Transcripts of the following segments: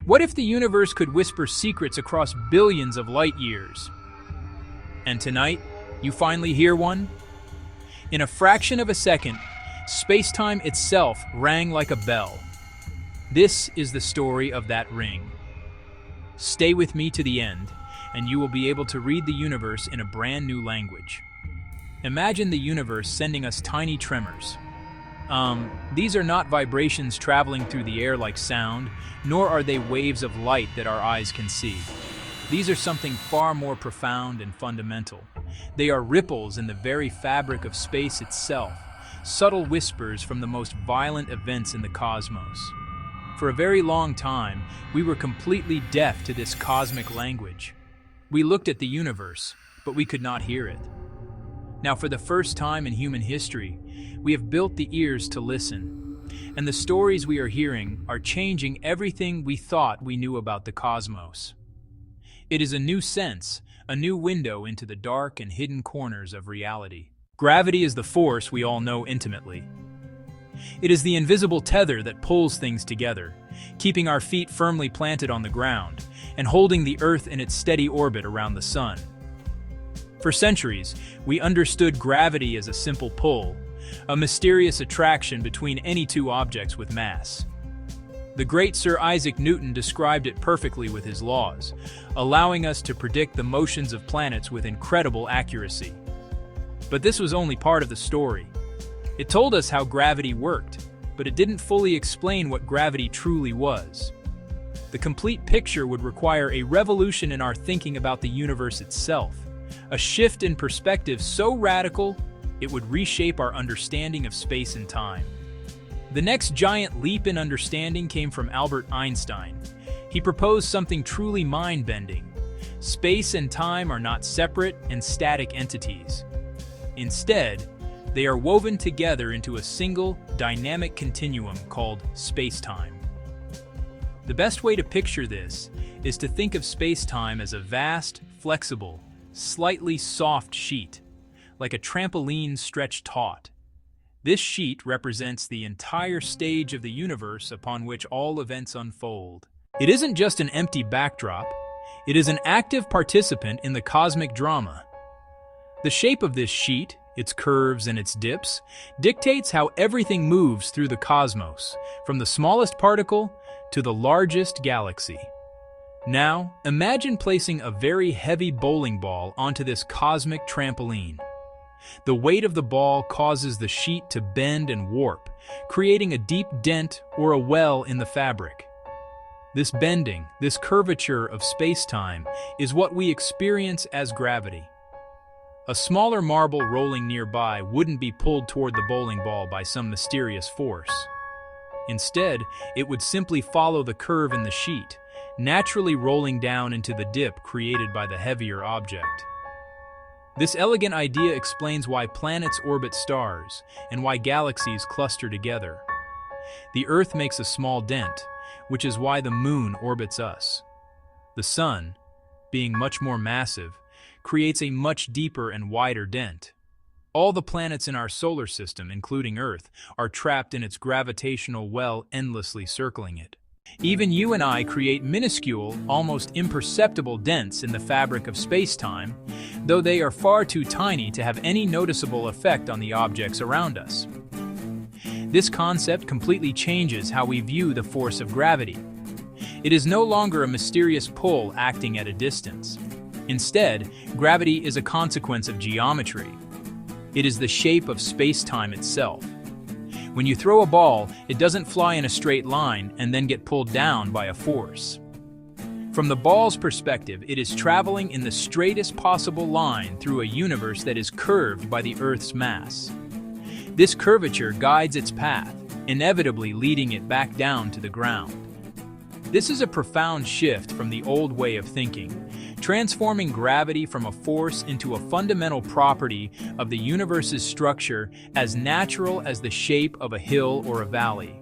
What if the universe could whisper secrets across billions of light years? And tonight, you finally hear one? In a fraction of a second, space-time itself rang like a bell. This is the story of that ring. Stay with me to the end, and you will be able to read the universe in a brand new language. Imagine the universe sending us tiny tremors. These are not vibrations traveling through the air like sound, nor are they waves of light that our eyes can see. These are something far more profound and fundamental. They are ripples in the very fabric of space itself, subtle whispers from the most violent events in the cosmos. For a very long time, we were completely deaf to this cosmic language. We looked at the universe, but we could not hear it. Now, for the first time in human history, we have built the ears to listen, and the stories we are hearing are changing everything we thought we knew about the cosmos. It is a new sense, a new window into the dark and hidden corners of reality. Gravity is the force we all know intimately. It is the invisible tether that pulls things together, keeping our feet firmly planted on the ground and holding the Earth in its steady orbit around the sun. For centuries, we understood gravity as a simple pull, a mysterious attraction between any two objects with mass. The great Sir Isaac Newton described it perfectly with his laws, allowing us to predict the motions of planets with incredible accuracy. But this was only part of the story. It told us how gravity worked, but it didn't fully explain what gravity truly was. The complete picture would require a revolution in our thinking about the universe itself, a shift in perspective so radical it would reshape our understanding of space and time. The next giant leap in understanding came from Albert Einstein. He proposed something truly mind-bending. Space and time are not separate and static entities. Instead, they are woven together into a single, dynamic continuum called space-time. The best way to picture this is to think of space-time as a vast, flexible, slightly soft sheet, like a trampoline stretched taut. This sheet represents the entire stage of the universe upon which all events unfold. It isn't just an empty backdrop, it is an active participant in the cosmic drama. The shape of this sheet, its curves and its dips, dictates how everything moves through the cosmos, from the smallest particle to the largest galaxy. Now, imagine placing a very heavy bowling ball onto this cosmic trampoline. The weight of the ball causes the sheet to bend and warp, creating a deep dent or a well in the fabric. This bending, this curvature of space-time, is what we experience as gravity. A smaller marble rolling nearby wouldn't be pulled toward the bowling ball by some mysterious force. Instead, it would simply follow the curve in the sheet, naturally rolling down into the dip created by the heavier object. This elegant idea explains why planets orbit stars and why galaxies cluster together. The Earth makes a small dent, which is why the Moon orbits us. The Sun, being much more massive, creates a much deeper and wider dent. All the planets in our solar system, including Earth, are trapped in its gravitational well, endlessly circling it. Even you and I create minuscule, almost imperceptible dents in the fabric of space-time, though they are far too tiny to have any noticeable effect on the objects around us. This concept completely changes how we view the force of gravity. It is no longer a mysterious pull acting at a distance. Instead, gravity is a consequence of geometry. It is the shape of space-time itself. When you throw a ball, it doesn't fly in a straight line and then get pulled down by a force. From the ball's perspective, it is traveling in the straightest possible line through a universe that is curved by the Earth's mass. This curvature guides its path, inevitably leading it back down to the ground. This is a profound shift from the old way of thinking, transforming gravity from a force into a fundamental property of the universe's structure as natural as the shape of a hill or a valley.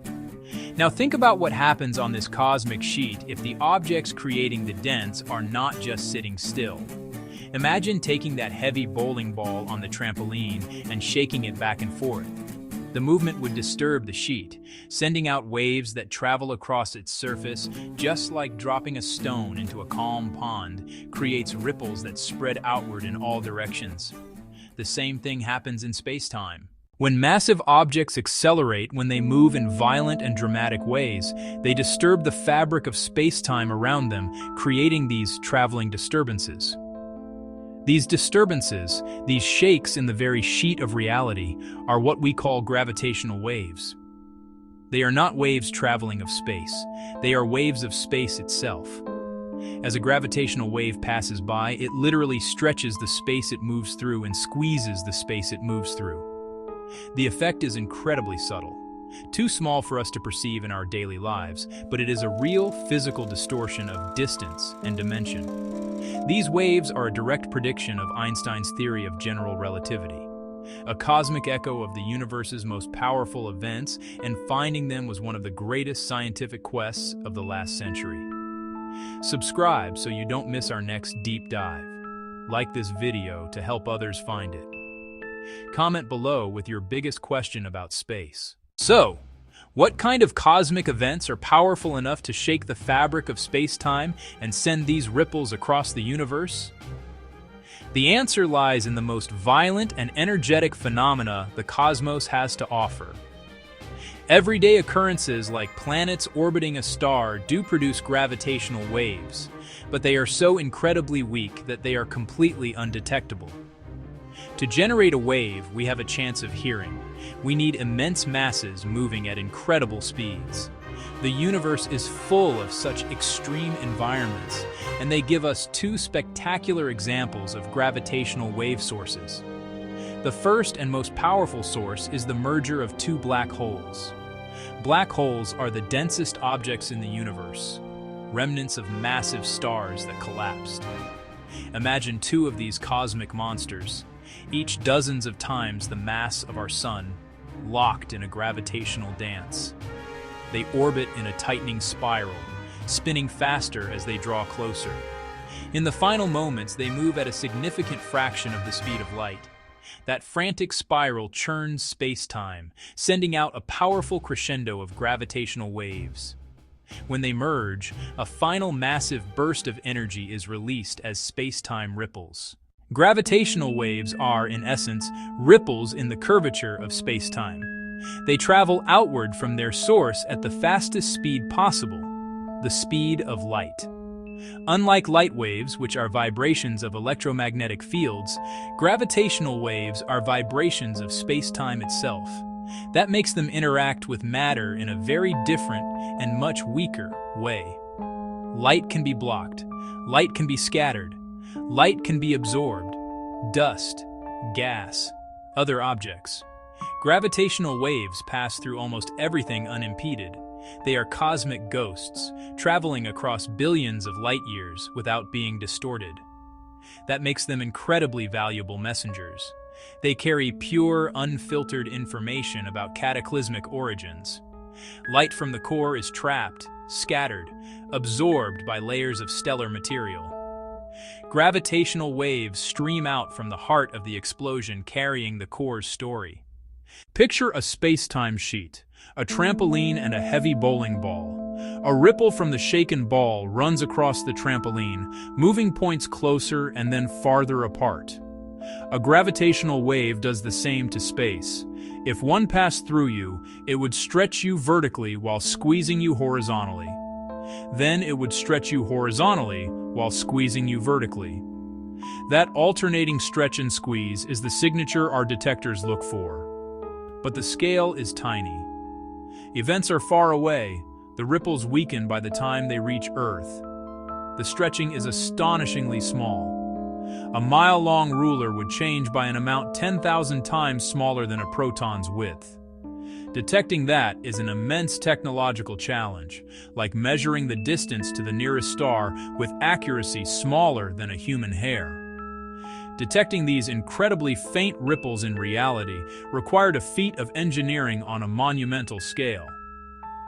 Now think about what happens on this cosmic sheet if the objects creating the dents are not just sitting still. Imagine taking that heavy bowling ball on the trampoline and shaking it back and forth. The movement would disturb the sheet, sending out waves that travel across its surface, just like dropping a stone into a calm pond creates ripples that spread outward in all directions. The same thing happens in space-time. When massive objects accelerate when they move in violent and dramatic ways, they disturb the fabric of space-time around them, creating these traveling disturbances. These disturbances, these shakes in the very sheet of reality, are what we call gravitational waves. They are not waves traveling of space. They are waves of space itself. As a gravitational wave passes by, it literally stretches the space it moves through and squeezes the space it moves through. The effect is incredibly subtle, too small for us to perceive in our daily lives, but it is a real physical distortion of distance and dimension. These waves are a direct prediction of Einstein's theory of general relativity, a cosmic echo of the universe's most powerful events, and finding them was one of the greatest scientific quests of the last century. Subscribe so you don't miss our next deep dive. Like this video to help others find it. Comment below with your biggest question about space. So, what kind of cosmic events are powerful enough to shake the fabric of space-time and send these ripples across the universe? The answer lies in the most violent and energetic phenomena the cosmos has to offer. Everyday occurrences like planets orbiting a star do produce gravitational waves, but they are so incredibly weak that they are completely undetectable. To generate a wave we have a chance of hearing, we need immense masses moving at incredible speeds. The universe is full of such extreme environments, and they give us two spectacular examples of gravitational wave sources. The first and most powerful source is the merger of two black holes. Black holes are the densest objects in the universe, remnants of massive stars that collapsed. Imagine two of these cosmic monsters, each dozens of times the mass of our sun, locked in a gravitational dance. They orbit in a tightening spiral, spinning faster as they draw closer. In the final moments, they move at a significant fraction of the speed of light. That frantic spiral churns space-time, sending out a powerful crescendo of gravitational waves. When they merge, a final massive burst of energy is released as space-time ripples. Gravitational waves are, in essence, ripples in the curvature of space-time. They travel outward from their source at the fastest speed possible, the speed of light. Unlike light waves, which are vibrations of electromagnetic fields, gravitational waves are vibrations of space-time itself. That makes them interact with matter in a very different and much weaker way. Light can be blocked. Light can be scattered. Light can be absorbed. Dust, gas, other objects. Gravitational waves pass through almost everything unimpeded. They are cosmic ghosts, traveling across billions of light years without being distorted. That makes them incredibly valuable messengers. They carry pure, unfiltered information about cataclysmic origins. Light from the core is trapped, scattered, absorbed by layers of stellar material. Gravitational waves stream out from the heart of the explosion, carrying the core's story. Picture a space-time sheet, a trampoline and a heavy bowling ball. A ripple from the shaken ball runs across the trampoline, moving points closer and then farther apart. A gravitational wave does the same to space. If one passed through you, it would stretch you vertically while squeezing you horizontally. Then it would stretch you horizontally while squeezing you vertically. That alternating stretch and squeeze is the signature our detectors look for. But the scale is tiny. Events are far away, the ripples weaken by the time they reach Earth. The stretching is astonishingly small. A mile-long ruler would change by an amount 10,000 times smaller than a proton's width. Detecting that is an immense technological challenge, like measuring the distance to the nearest star with accuracy smaller than a human hair. Detecting these incredibly faint ripples in reality required a feat of engineering on a monumental scale.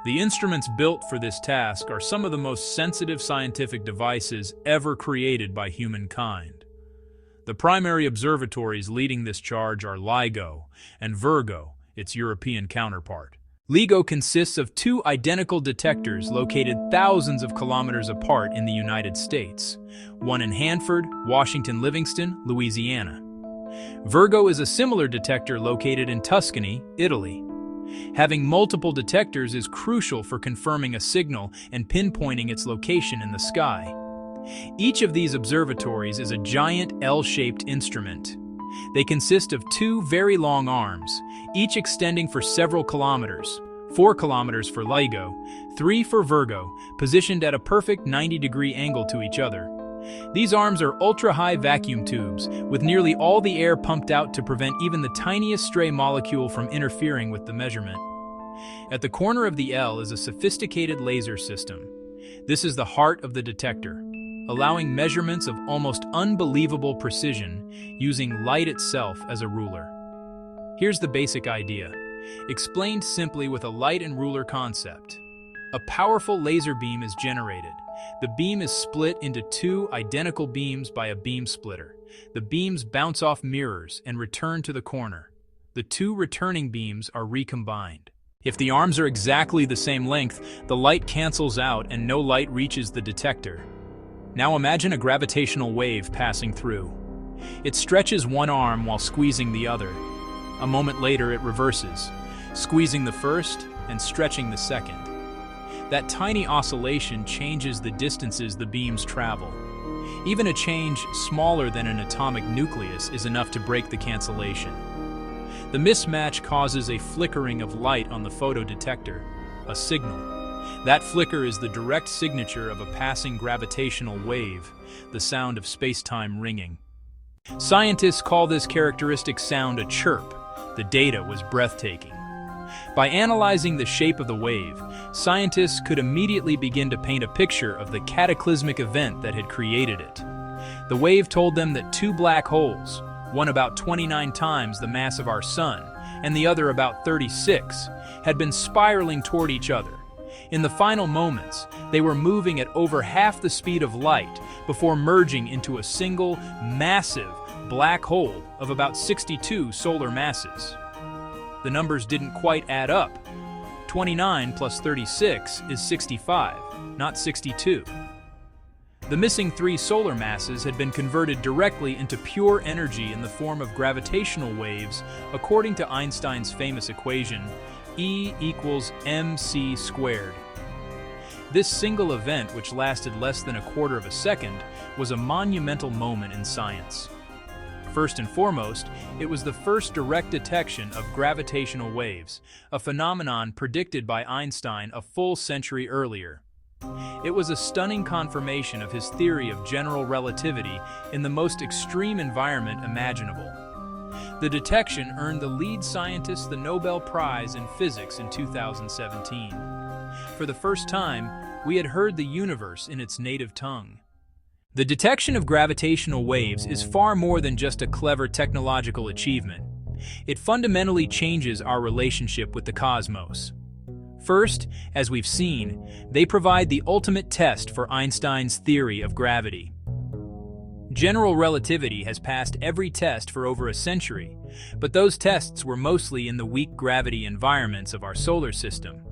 The instruments built for this task are some of the most sensitive scientific devices ever created by humankind. The primary observatories leading this charge are LIGO and Virgo its European counterpart. LIGO consists of two identical detectors located thousands of kilometers apart in the United States, one in Hanford, Washington, Livingston, Louisiana. Virgo is a similar detector located in Tuscany, Italy. Having multiple detectors is crucial for confirming a signal and pinpointing its location in the sky. Each of these observatories is a giant L-shaped instrument. They consist of two very long arms, each extending for several kilometers, 4 kilometers for LIGO, 3 for Virgo, positioned at a perfect 90-degree angle to each other. These arms are ultra-high vacuum tubes, with nearly all the air pumped out to prevent even the tiniest stray molecule from interfering with the measurement. At the corner of the L is a sophisticated laser system. This is the heart of the detector, allowing measurements of almost unbelievable precision using light itself as a ruler. Here's the basic idea, explained simply with a light and ruler concept. A powerful laser beam is generated. The beam is split into two identical beams by a beam splitter. The beams bounce off mirrors and return to the corner. The two returning beams are recombined. If the arms are exactly the same length, the light cancels out and no light reaches the detector. Now imagine a gravitational wave passing through. It stretches one arm while squeezing the other. A moment later it reverses, squeezing the first and stretching the second. That tiny oscillation changes the distances the beams travel. Even a change smaller than an atomic nucleus is enough to break the cancellation. The mismatch causes a flickering of light on the photodetector, a signal. That flicker is the direct signature of a passing gravitational wave, the sound of space-time ringing. Scientists call this characteristic sound a chirp. The data was breathtaking. By analyzing the shape of the wave, scientists could immediately begin to paint a picture of the cataclysmic event that had created it. The wave told them that two black holes, one about 29 times the mass of our Sun and the other about 36, had been spiraling toward each other. In the final moments, they were moving at over half the speed of light before merging into a single, massive black hole of about 62 solar masses. The numbers didn't quite add up. 29 plus 36 is 65, not 62. The missing 3 solar masses had been converted directly into pure energy in the form of gravitational waves, according to Einstein's famous equation, E equals mc squared. This single event, which lasted less than a quarter of a second, was a monumental moment in science. First and foremost, it was the first direct detection of gravitational waves, a phenomenon predicted by Einstein a full century earlier. It was a stunning confirmation of his theory of general relativity in the most extreme environment imaginable. The detection earned the lead scientist the Nobel Prize in Physics in 2017. For the first time, we had heard the universe in its native tongue. The detection of gravitational waves is far more than just a clever technological achievement. It fundamentally changes our relationship with the cosmos. First, as we've seen, they provide the ultimate test for Einstein's theory of gravity. General relativity has passed every test for over a century, but those tests were mostly in the weak gravity environments of our solar system.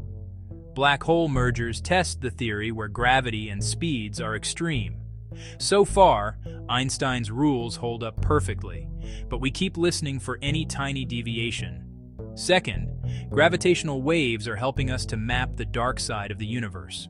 Black hole mergers test the theory where gravity and speeds are extreme. So far, Einstein's rules hold up perfectly, but we keep listening for any tiny deviation. Second, gravitational waves are helping us to map the dark side of the universe.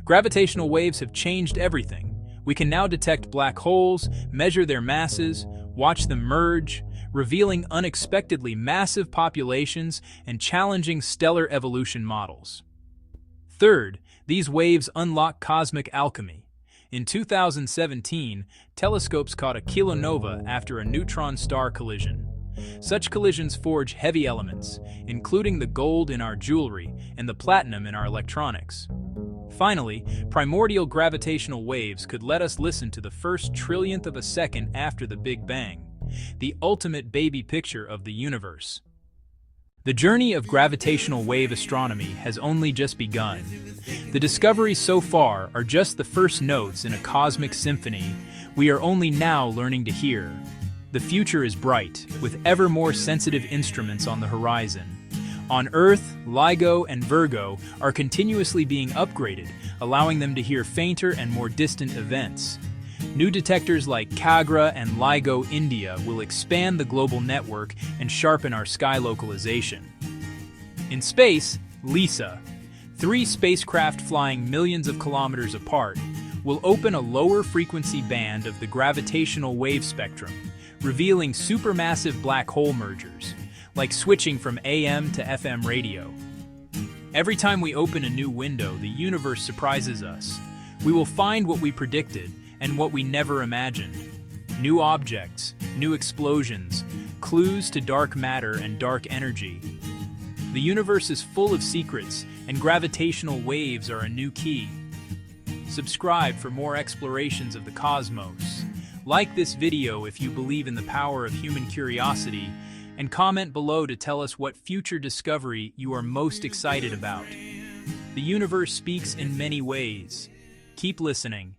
Gravitational waves have changed everything. We can now detect black holes, measure their masses, watch them merge, revealing unexpectedly massive populations and challenging stellar evolution models. Third, these waves unlock cosmic alchemy. In 2017, telescopes caught a kilonova after a neutron star collision. Such collisions forge heavy elements, including the gold in our jewelry and the platinum in our electronics. Finally, primordial gravitational waves could let us listen to the first trillionth of a second after the Big Bang, the ultimate baby picture of the universe. The journey of gravitational wave astronomy has only just begun. The discoveries so far are just the first notes in a cosmic symphony we are only now learning to hear. The future is bright, with ever more sensitive instruments on the horizon. On Earth, LIGO and Virgo are continuously being upgraded, allowing them to hear fainter and more distant events. New detectors like Kagra and LIGO India will expand the global network and sharpen our sky localization. In space, LISA, 3 spacecraft flying millions of kilometers apart, will open a lower frequency band of the gravitational wave spectrum, revealing supermassive black hole mergers, like switching from AM to FM radio. Every time we open a new window, the universe surprises us. We will find what we predicted and what we never imagined. New objects, new explosions, clues to dark matter and dark energy. The universe is full of secrets, and gravitational waves are a new key. Subscribe for more explorations of the cosmos. Like this video if you believe in the power of human curiosity, and comment below to tell us what future discovery you are most excited about. The universe speaks in many ways. Keep listening,